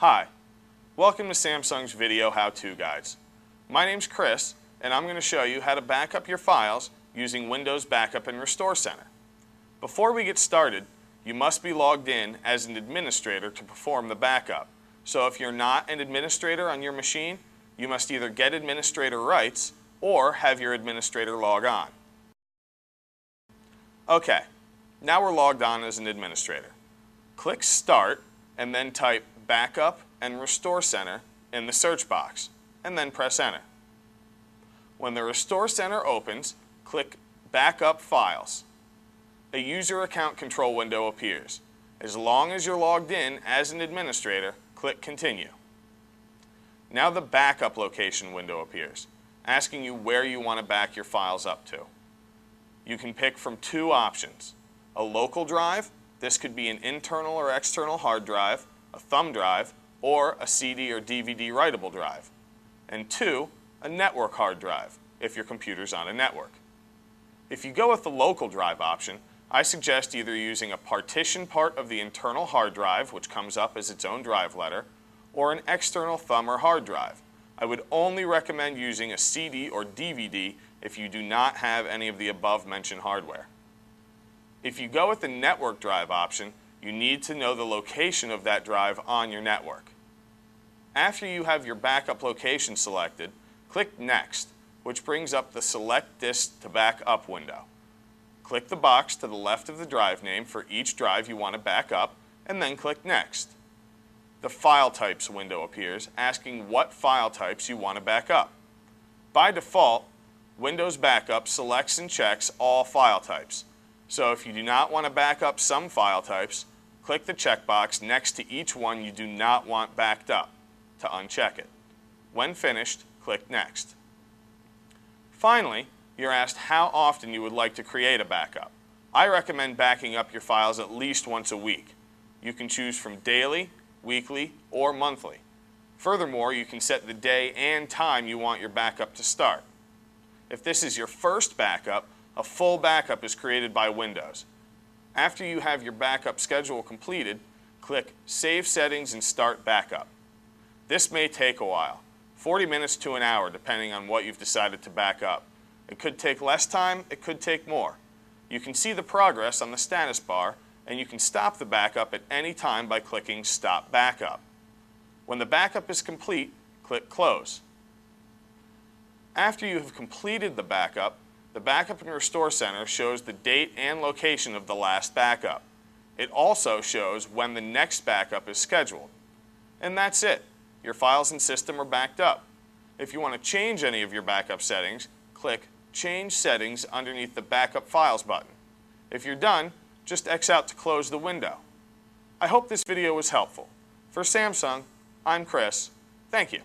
Hi, welcome to Samsung's Video How-To Guides. My name's Chris, and I'm going to show you how to back up your files using Windows Backup and Restore Center. Before we get started, you must be logged in as an administrator to perform the backup. So if you're not an administrator on your machine, you must either get administrator rights or have your administrator log on. Okay, now we're logged on as an administrator. Click Start and then type Backup and Restore Center in the search box, and then press Enter. When the Restore Center opens, click Backup Files. A user account control window appears. As long as you're logged in as an administrator, click Continue. Now the Backup Location window appears, asking you where you want to back your files up to. You can pick from two options: a local drive, this could be an internal or external hard drive, a thumb drive, or a CD or DVD writable drive. And two, a network hard drive, if your computer's on a network. If you go with the local drive option, I suggest either using a partition part of the internal hard drive, which comes up as its own drive letter, or an external thumb or hard drive. I would only recommend using a CD or DVD if you do not have any of the above mentioned hardware. If you go with the network drive option, you need to know the location of that drive on your network. After you have your backup location selected, click Next, which brings up the Select Disk to Back Up window. Click the box to the left of the drive name for each drive you want to back up, and then click Next. The File Types window appears, asking what file types you want to back up. By default, Windows Backup selects and checks all file types. So if you do not want to back up some file types, click the checkbox next to each one you do not want backed up to uncheck it. When finished, click Next. Finally, you're asked how often you would like to create a backup. I recommend backing up your files at least once a week. You can choose from daily, weekly, or monthly. Furthermore, you can set the day and time you want your backup to start. If this is your first backup, a full backup is created by Windows. After you have your backup schedule completed, click Save Settings and Start Backup. This may take a while, 40 minutes to an hour depending on what you've decided to back up. It could take less time, it could take more. You can see the progress on the status bar, and you can stop the backup at any time by clicking Stop Backup. When the backup is complete, click Close. After you have completed the Backup and Restore Center shows the date and location of the last backup. It also shows when the next backup is scheduled. And that's it. Your files and system are backed up. If you want to change any of your backup settings, click Change Settings underneath the Backup Files button. If you're done, just X out to close the window. I hope this video was helpful. For Samsung, I'm Chris. Thank you.